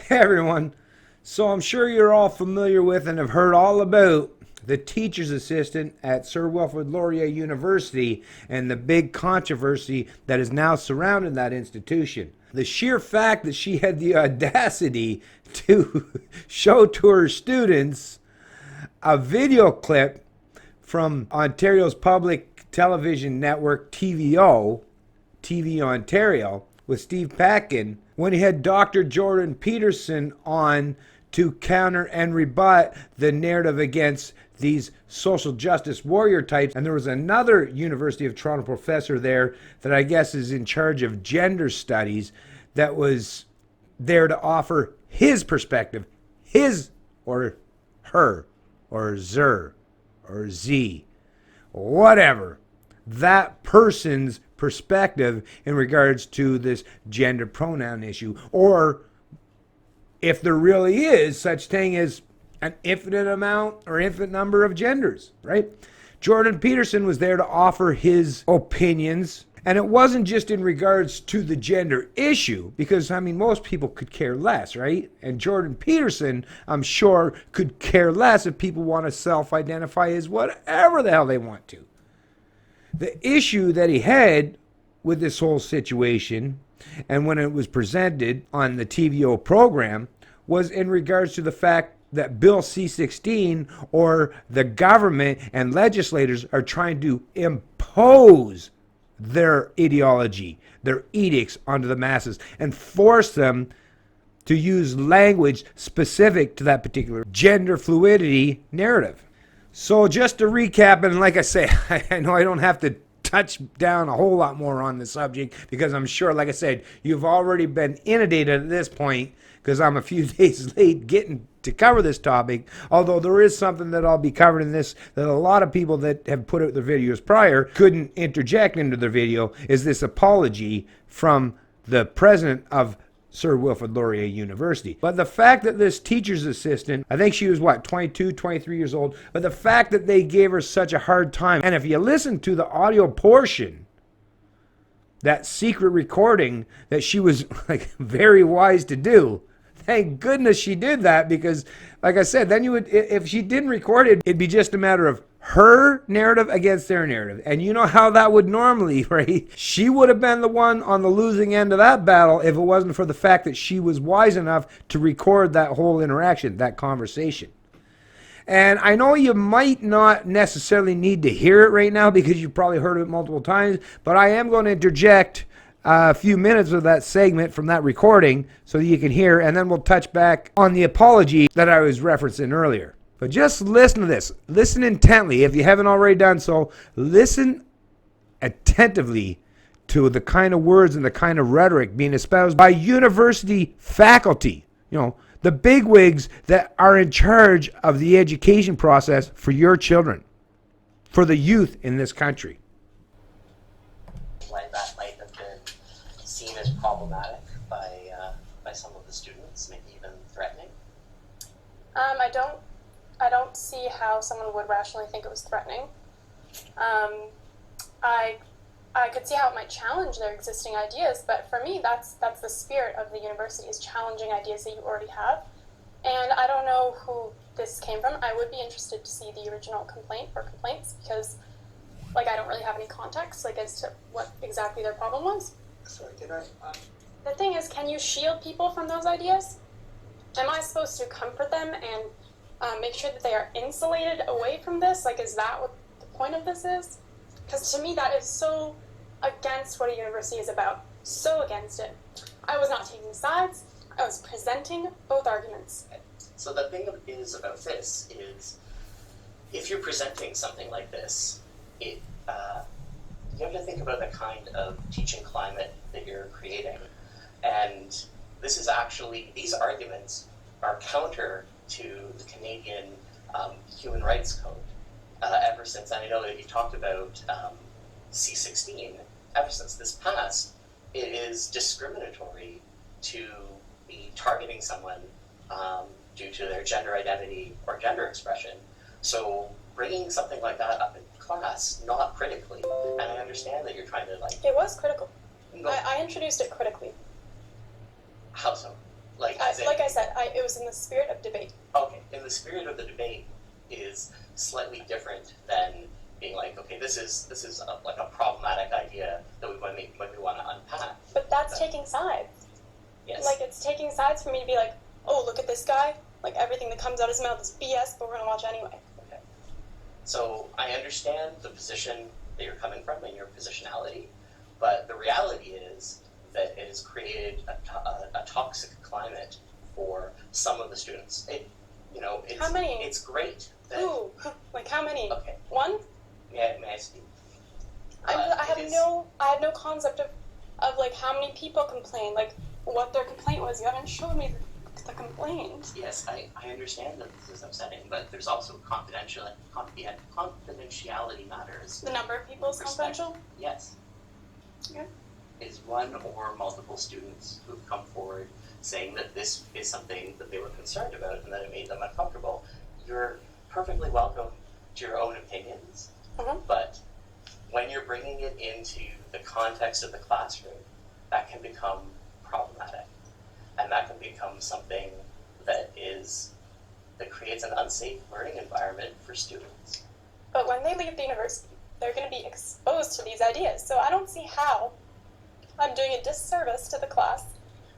Hey everyone. So I'm sure you're all familiar with and have heard all about the teacher's assistant at Sir Wilfrid Laurier University and the big controversy that is now surrounding that institution. The sheer fact that she had the audacity to show to her students a video clip from Ontario's public television network TVO, TV Ontario, with Steve Patkin when he had Dr. Jordan Peterson on to counter and rebut the narrative against these social justice warrior types. And there was another University of Toronto professor there that I guess is in charge of gender studies that was there to offer his perspective, his or her or zer or z, whatever, that person's perspective in regards to this gender pronoun issue, or if there really is such thing as an infinite amount or infinite number of genders, right? Jordan Peterson was there to offer his opinions, and it wasn't just in regards to the gender issue, because I mean most people could care less, right? And Jordan Peterson, I'm sure, could care less if people want to self-identify as whatever the hell they want to. The issue that he had with this whole situation, and when it was presented on the TVO program, was in regards to the fact that Bill C-16, or the government and legislators, are trying to impose their ideology, their edicts onto the masses, and force them to use language specific to that particular gender fluidity narrative. So just to recap, and like I say, I know I don't have to touch down a whole lot more on the subject because I'm sure, like I said, you've already been inundated at this point because I'm a few days late getting to cover this topic, although there is something that I'll be covering in this that a lot of people that have put out their videos prior couldn't interject into their video, is this apology from the president of Sir Wilfrid Laurier University. But the fact that this teacher's assistant, I think she was 22, 23 years old, but the fact that they gave her such a hard time, and if you listen to the audio portion, that secret recording that she was like very wise to do, thank goodness she did that, because like I said, then you would, if she didn't record it, it'd be just a matter of her narrative against their narrative. And you know how that would normally, right? She would have been the one on the losing end of that battle if it wasn't for the fact that she was wise enough to record that whole interaction, that conversation. And I know you might not necessarily need to hear it right now because you've probably heard it multiple times, but I am going to interject a few minutes of that segment from that recording so that you can hear, and then we'll touch back on the apology that I was referencing earlier. But just listen to this. Listen intently. If you haven't already done so, listen attentively to the kind of words and the kind of rhetoric being espoused by university faculty, the bigwigs that are in charge of the education process for your children, for the youth in this country. Why that might have been seen as problematic by some of the students, maybe even threatening? I don't see how someone would rationally think it was threatening. I could see how it might challenge their existing ideas, but for me, that's the spirit of the university, is challenging ideas that you already have. And I don't know who this came from. I would be interested to see the original complaint or complaints, because I don't really have any context as to what exactly their problem was. Sorry, did I? The thing is, can you shield people from those ideas? Am I supposed to comfort them and make sure that they are insulated away from this? Is that what the point of this is? Because to me, that is so against what a university is about. So against it. I was not taking sides. I was presenting both arguments. So the thing is about this is, if you're presenting something like this, you have to think about the kind of teaching climate that you're creating. And this is actually, these arguments are counter to the Canadian Human Rights Code. Ever since, and I know that you talked about C-16, ever since this passed, it is discriminatory to be targeting someone due to their gender identity or gender expression. So bringing something like that up in class, not critically, and I understand that you're trying to It was critical. No. I introduced it critically. How so? Like, like I said, it was in the spirit of debate. Okay, in the spirit of the debate is slightly different than being like, okay, this is like a problematic idea that we might want to unpack. But that's taking sides. Yes. Like, it's taking sides for me to be like, oh, look at this guy. Like, everything that comes out of his mouth is BS, but we're going to watch anyway. Okay. So I understand the position that you're coming from and your positionality, but the reality is that it has created a toxic climate for some of the students. How many? It's great. That, Ooh, like how many? Okay. One? May I speak? I have no concept of like how many people complain, like what their complaint was. You haven't showed me the complaint. Yes, I understand that this is upsetting, but there's also confidentiality matters. The number of people is confidential? Yes. Okay. Is one or multiple students who've come forward saying that this is something that they were concerned about and that it made them uncomfortable. You're perfectly welcome to your own opinions, but when you're bringing it into the context of the classroom, that can become problematic, and that can become something that creates an unsafe learning environment for students. But when they leave the university, they're going to be exposed to these ideas. So I don't see how I'm doing a disservice to the class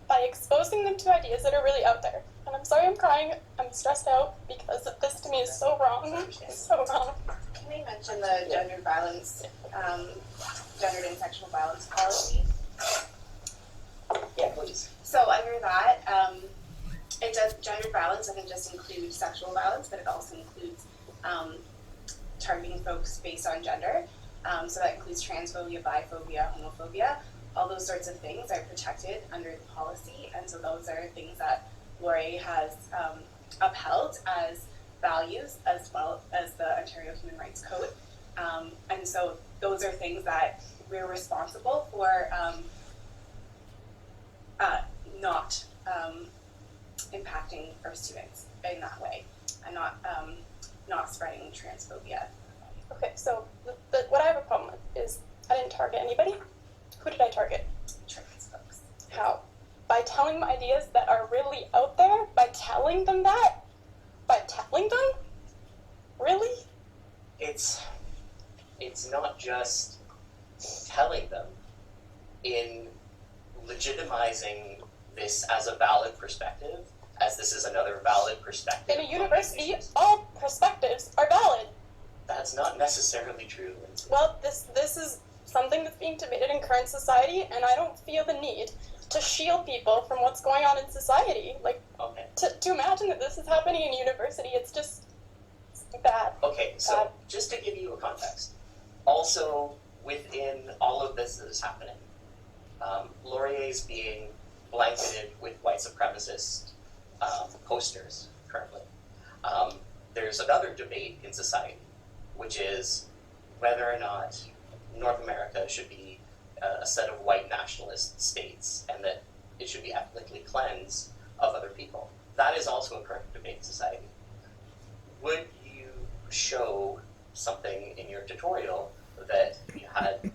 by exposing them to ideas that are really out there. And I'm sorry I'm crying. I'm stressed out because this to me is so wrong. So wrong. Can we mention the gendered violence, gendered and sexual violence policy? Yeah, please. So under that, it does gendered violence doesn't just include sexual violence, but it also includes targeting folks based on gender. So that includes transphobia, biphobia, homophobia. All those sorts of things are protected under the policy, and so those are things that Laurier has upheld as values as well as the Ontario Human Rights Code. And so those are things that we're responsible for not impacting our students in that way, and not spreading transphobia. Okay, so what I have a problem with is I didn't target anybody. Who did I target? Trans folks. How? By telling them ideas that are really out there? By telling them that? By telling them? Really? It's not just telling them. In legitimizing this as a valid perspective, as this is another valid perspective. In a university, all perspectives are valid. That's not necessarily true, Lindsay. Well, this is something that's being debated in current society, and I don't feel the need to shield people from what's going on in society. Like, Okay. to imagine that this is happening in university, it's just bad. Okay, so just to give you a context, also within all of this that is happening, Laurier's being blanketed with white supremacist posters currently. There's another debate in society, which is whether or not North America should be a set of white nationalist states and that it should be ethnically cleansed of other people. That is also a current debate in society. Would you show something in your tutorial that you had,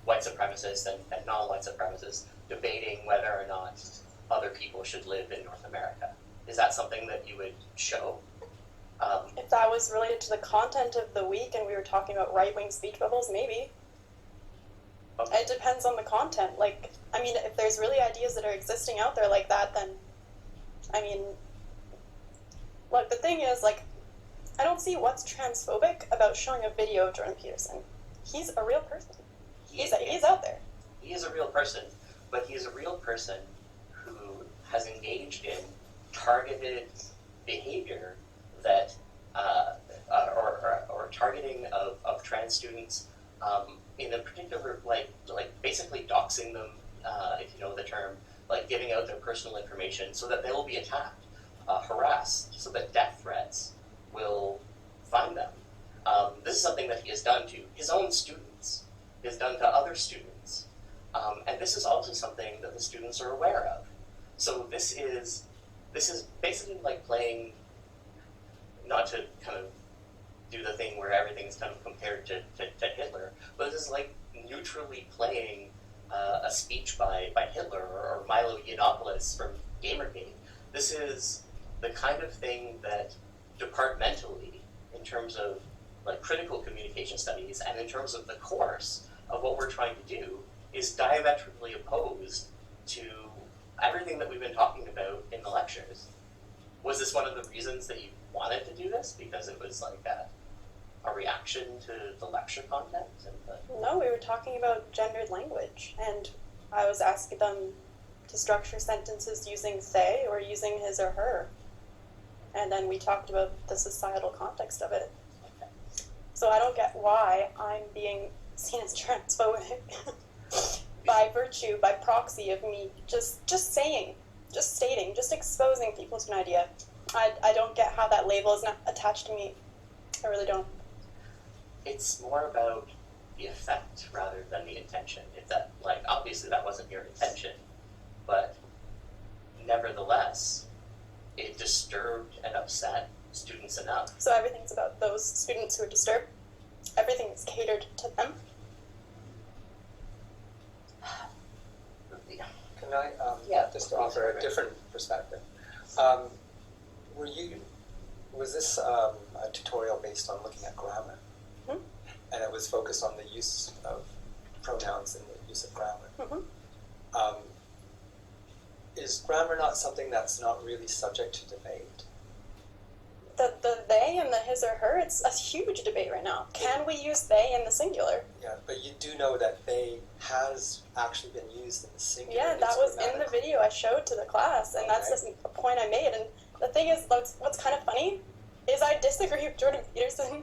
white supremacists and non-white supremacists debating whether or not other people should live in North America? Is that something that you would show? If that was related to the content of the week and we were talking about right-wing speech bubbles, maybe. Okay. It depends on the content. Like, I mean, if there's really ideas that are existing out there like that, then, I mean, look, the thing is, like, I don't see what's transphobic about showing a video of Jordan Peterson. He's a real person. He's out there. He is a real person, but he is a real person who has engaged in targeted behavior that, or targeting of trans students in a particular, like basically doxing them, if you know the term, like giving out their personal information so that they will be attacked, harassed, so that death threats will find them. This is something that he has done to his own students, he has done to other students, and this is also something that the students are aware of. So this is basically like playing, not to kind of do the thing where everything's kind of compared to Hitler, but this is like neutrally playing a speech by Hitler or Milo Yiannopoulos Gamergate. This is the kind of thing that departmentally, in terms of like critical communication studies and in terms of the course of what we're trying to do, is diametrically opposed to everything that we've been talking about in the lectures. Was this one of the reasons that you wanted to do this? Because it was like a reaction to the lecture content? No, we were talking about gendered language, and I was asking them to structure sentences using they or using his or her. And then we talked about the societal context of it. Okay. So I don't get why I'm being seen as transphobic by virtue, by proxy of me just saying, just stating, just exposing people to an idea. I don't get how that label is not attached to me. I really don't. It's more about the effect rather than the intention. If that, like, obviously that wasn't your intention, but nevertheless, it disturbed and upset students enough. So everything's about those students who are disturbed. Everything is catered to them. Can I just offer a different perspective? Was this a tutorial based on looking at grammar? Mm-hmm. And it was focused on the use of pronouns and the use of grammar. Mm-hmm. Is grammar not something that's not really subject to debate? The they and the his or her, it's a huge debate right now. Can we use they in the singular? Yeah, but you do know that they has actually been used in the singular. Yeah, that was in the video I showed to the class, and that's just a point I made. And the thing is, what's kind of funny is I disagree with Jordan Peterson.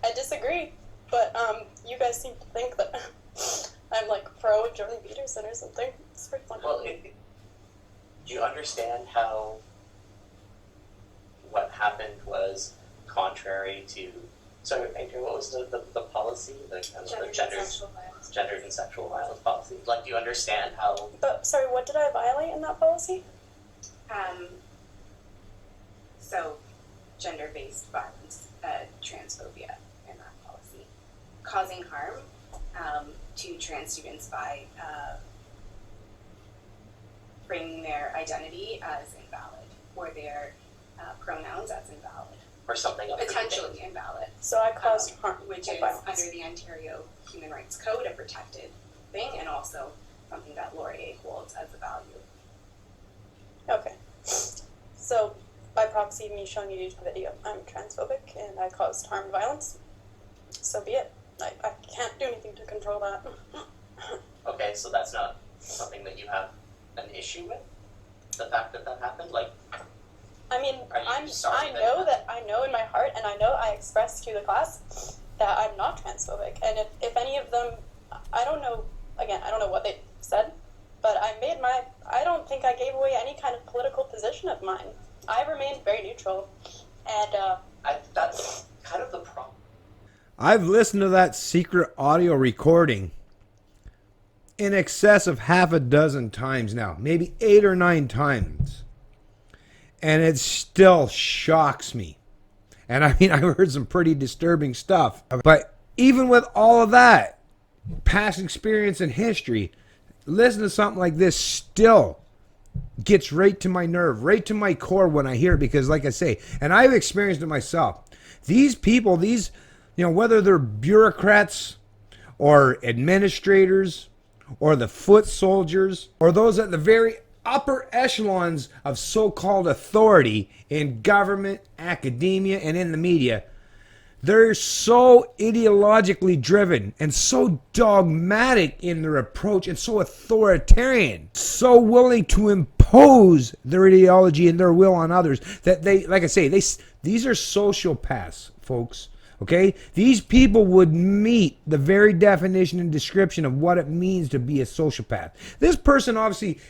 I disagree, but you guys seem to think that I'm like pro Jordan Peterson or something. It's pretty funny. Well, do you understand how what happened was contrary to, so Adrian, what was the policy, the gendered and sexual violence policy? Like, do you understand how? But sorry, what did I violate in that policy? So, gender-based violence, transphobia in that policy, causing harm to trans students by framing their identity as invalid or their pronouns as invalid. Or something of Potentially invalid. So I caused harm, which and is violence. under the Ontario Human Rights Code a protected thing, and also something that Laurier holds as a value. Okay. So, by proxy, me showing you the video, I'm transphobic and I caused harm and violence. So be it. I can't do anything to control that. Okay, so that's not something that you have an issue with? The fact that that happened? Like, I mean, are you sorry I know in my heart, and I know I expressed to the class that I'm not transphobic. And if any of them, I don't know, again, I don't know what they said, but I don't think I gave away any kind of political position of mine. I remained very neutral, and that's kind of the problem. I've listened to that secret audio recording in excess of half a dozen times now, maybe 8 or 9 times. And it still shocks me. And I mean, I've heard some pretty disturbing stuff. But even with all of that, past experience and history, listen to something like this still gets right to my nerve, right to my core when I hear it. Because like I say, and I've experienced it myself, these people, whether they're bureaucrats or administrators or the foot soldiers or those at the very upper echelons of so-called authority in government, academia, and in the media, they're so ideologically driven and so dogmatic in their approach and so authoritarian, so willing to impose their ideology and their will on others that they, like I say, these are sociopaths, folks. Okay? These people would meet the very definition and description of what it means to be a sociopath. This person, obviously,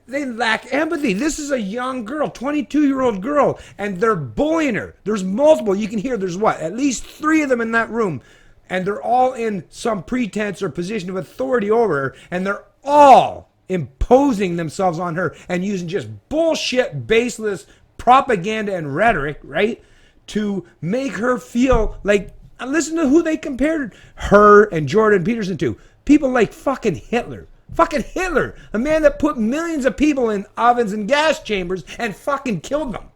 they lack empathy. This is a young girl, 22-year-old girl, and they're bullying her. There's multiple. You can hear there's at least 3 of them in that room, and they're all in some pretense or position of authority over her, and they're all imposing themselves on her and using just bullshit, baseless propaganda and rhetoric, right? To make her feel like, listen to who they compared her and Jordan Peterson to. People like fucking Hitler. Fucking Hitler, a man that put millions of people in ovens and gas chambers and fucking killed them.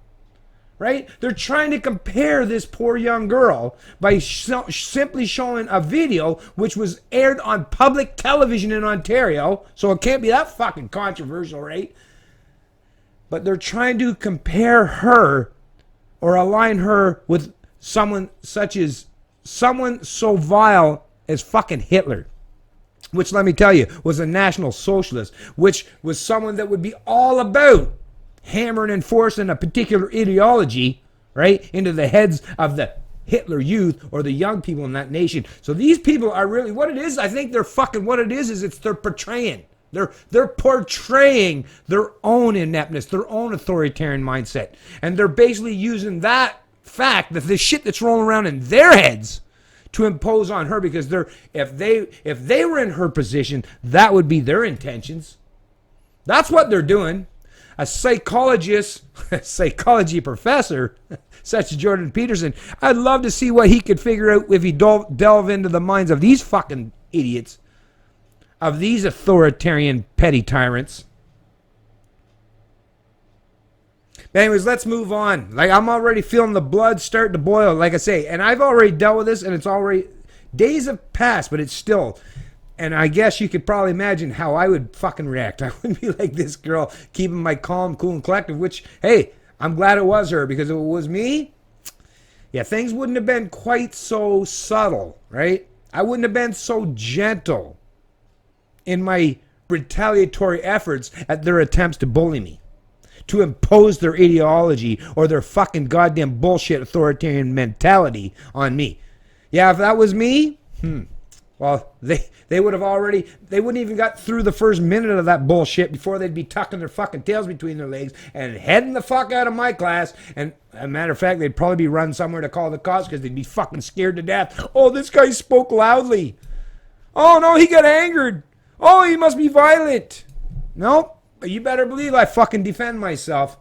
Right? They're trying to compare this poor young girl by simply showing a video which was aired on public television in Ontario, so it can't be that fucking controversial, right? But they're trying to compare her or align her with someone so vile as fucking Hitler, which, let me tell you, was a National Socialist, which was someone that would be all about hammering and forcing a particular ideology, right, into the heads of the Hitler youth or the young people in that nation. So these people are really, what it is, I think they're fucking, what it is it's they're portraying. They're portraying their own ineptness, their own authoritarian mindset. And they're basically using that fact, that the shit that's rolling around in their heads, to impose on her, because if they were in her position, that would be their intentions. That's what they're doing. A psychologist, a psychology professor, such as Jordan Peterson, I'd love to see what he could figure out if he delve into the minds of these fucking idiots, of these authoritarian petty tyrants. But anyways, let's move on. Like, I'm already feeling the blood start to boil, like I say, and I've already dealt with this, and it's already, days have passed, but it's still. And I guess you could probably imagine how I would fucking react. I wouldn't be like this girl, keeping my calm, cool, and collective, which, hey, I'm glad it was her, because if it was me, yeah, things wouldn't have been quite so subtle, right? I wouldn't have been so gentle in my retaliatory efforts at their attempts to bully me, to impose their ideology or their fucking goddamn bullshit authoritarian mentality on me. Yeah, if that was me, well, they would have already, they wouldn't even got through the first minute of that bullshit before they'd be tucking their fucking tails between their legs and heading the fuck out of my class. And as a matter of fact, they'd probably be running somewhere to call the cops because they'd be fucking scared to death. Oh, this guy spoke loudly. Oh, no, he got angered. Oh, he must be violent. No, you better believe I fucking defend myself.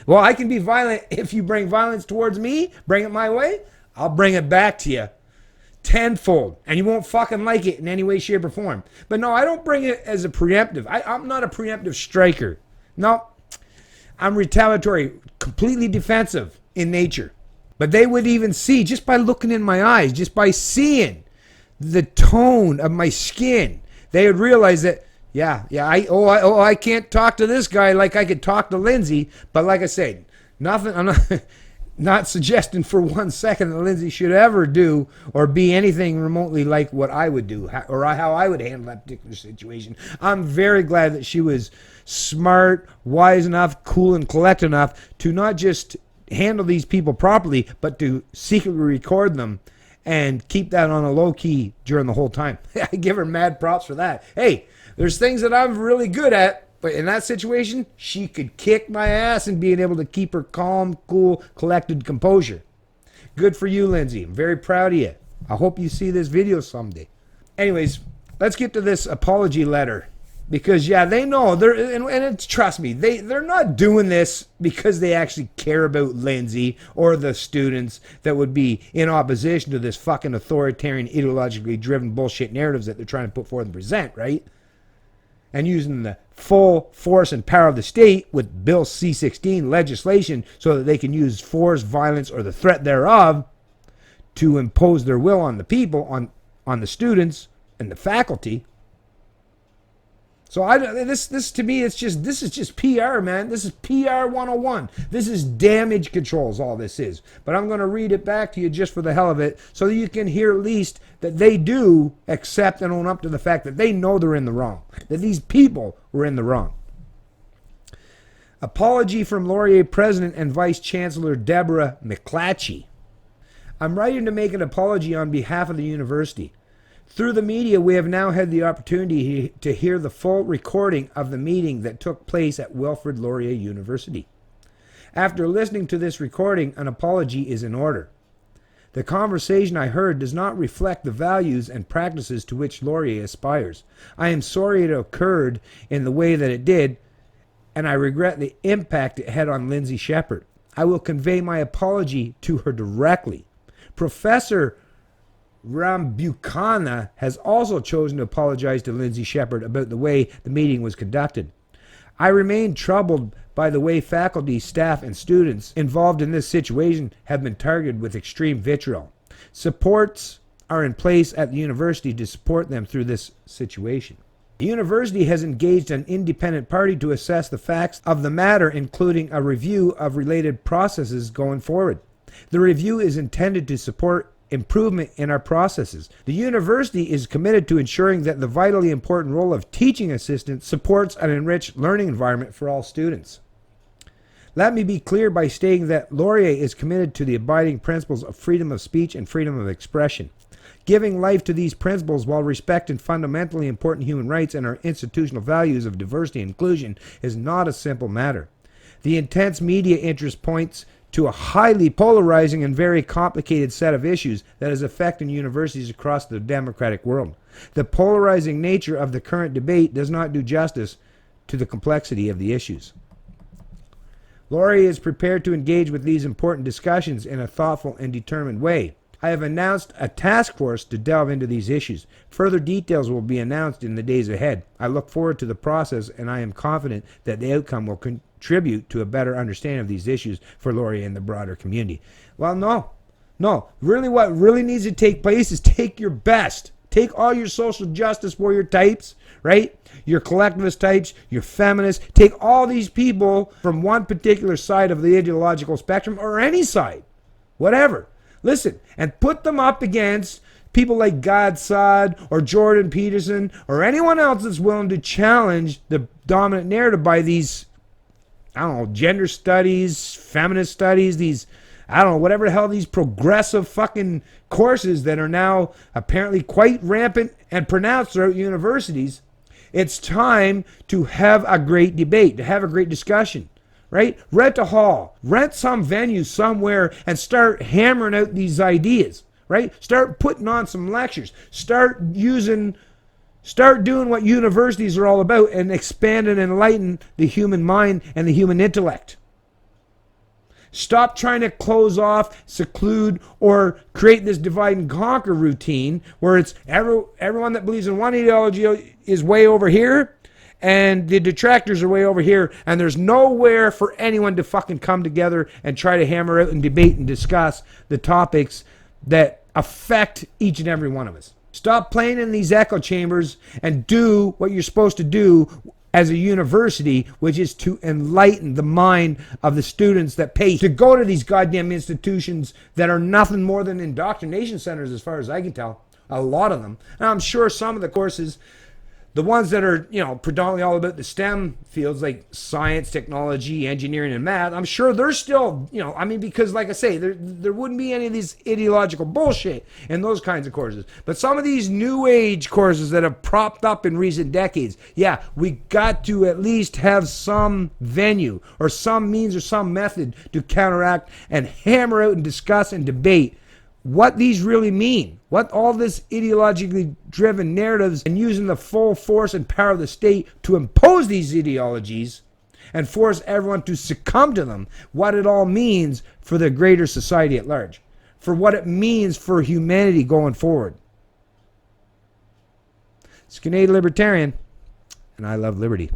Well, I can be violent if you bring violence towards me, bring it my way, I'll bring it back to you tenfold, and you won't fucking like it in any way, shape, or form. But no, I don't bring it as a preemptive. I'm not a preemptive striker. No, I'm retaliatory, completely defensive in nature. But they would even see, just by looking in my eyes, just by seeing the tone of my skin, they would realize that, I can't talk to this guy like I could talk to Lindsay. But like I said, nothing, I'm not suggesting for 1 second that Lindsay should ever do or be anything remotely like what I would do or how I would handle that particular situation. I'm very glad that she was smart, wise enough, cool, and collected enough to not just handle these people properly, but to secretly record them and keep that on a low key during the whole time. I give her mad props for that. Hey, there's things that I'm really good at, but in that situation, she could kick my ass in being able to keep her calm, cool, collected composure. Good for you, Lindsay. I'm very proud of you. I hope you see this video someday. Anyways, let's get to this apology letter. Because, yeah, they know, trust me, they're not doing this because they actually care about Lindsay or the students that would be in opposition to this fucking authoritarian, ideologically driven bullshit narratives that they're trying to put forth and present, right? And using the full force and power of the state with Bill C-16 legislation so that they can use force, violence, or the threat thereof to impose their will on the people, on the students and the faculty. So this to me, this is just PR, man. This is PR 101. This is damage control is all this is. But I'm going to read it back to you just for the hell of it so that you can hear at least that they do accept and own up to the fact that they know they're in the wrong. That these people were in the wrong. Apology from Laurier President and Vice Chancellor Deborah McClatchy. I'm writing to make an apology on behalf of the university. Through the media, we have now had the opportunity to hear the full recording of the meeting that took place at Wilfrid Laurier University. After listening to this recording, an apology is in order. The conversation I heard does not reflect the values and practices to which Laurier aspires. I am sorry it occurred in the way that it did, and I regret the impact it had on Lindsay Shepherd. I will convey my apology to her directly. Professor Rambukkana has also chosen to apologize to Lindsay Shepherd about the way the meeting was conducted. I remain troubled by the way faculty, staff, and students involved in this situation have been targeted with extreme vitriol. Supports are in place at the university to support them through this situation. The university has engaged an independent party to assess the facts of the matter, including a review of related processes going forward. The review is intended to support improvement in our processes. The university is committed to ensuring that the vitally important role of teaching assistants supports an enriched learning environment for all students. Let me be clear by stating that Laurier is committed to the abiding principles of freedom of speech and freedom of expression. Giving life to these principles while respecting fundamentally important human rights and our institutional values of diversity and inclusion is not a simple matter. The intense media interest points to a highly polarizing and very complicated set of issues that is affecting universities across the democratic world. The polarizing nature of the current debate does not do justice to the complexity of the issues. Laurier is prepared to engage with these important discussions in a thoughtful and determined way. I have announced a task force to delve into these issues. Further details will be announced in the days ahead. I look forward to the process, and I am confident that the outcome will contribute to a better understanding of these issues for Laurier and the broader community. Well, no. Really, what really needs to take place is take your best. Take all your social justice warrior types, right? Your collectivist types, your feminists. Take all these people from one particular side of the ideological spectrum, or any side, whatever. Listen, and put them up against people like Godsod or Jordan Peterson or anyone else that's willing to challenge the dominant narrative by these, I don't know, gender studies, feminist studies, these, I don't know, whatever the hell, these progressive fucking courses that are now apparently quite rampant and pronounced throughout universities. It's time to have a great debate, to have a great discussion. Right? Rent a hall, rent some venue somewhere and start hammering out these ideas, right? Start putting on some lectures, start doing what universities are all about and expand and enlighten the human mind and the human intellect. Stop trying to close off, seclude, or create this divide and conquer routine where it's everyone that believes in one ideology is way over here, and the detractors are way over here, and there's nowhere for anyone to fucking come together and try to hammer out and debate and discuss the topics that affect each and every one of us. Stop playing in these echo chambers and do what you're supposed to do as a university, which is to enlighten the mind of the students that pay to go to these goddamn institutions that are nothing more than indoctrination centers as far as I can tell. A lot of them. And I'm sure some of the courses, the ones that are, predominantly all about the STEM fields like science, technology, engineering, and math, I'm sure they're still, because like I say, there wouldn't be any of these ideological bullshit in those kinds of courses. But some of these new age courses that have propped up in recent decades, yeah, we got to at least have some venue or some means or some method to counteract and hammer out and discuss and debate what these really mean, what all this ideologically driven narratives and using the full force and power of the state to impose these ideologies and force everyone to succumb to them, what it all means for the greater society at large, for what it means for humanity going forward. It's Canadian Libertarian, and I love liberty.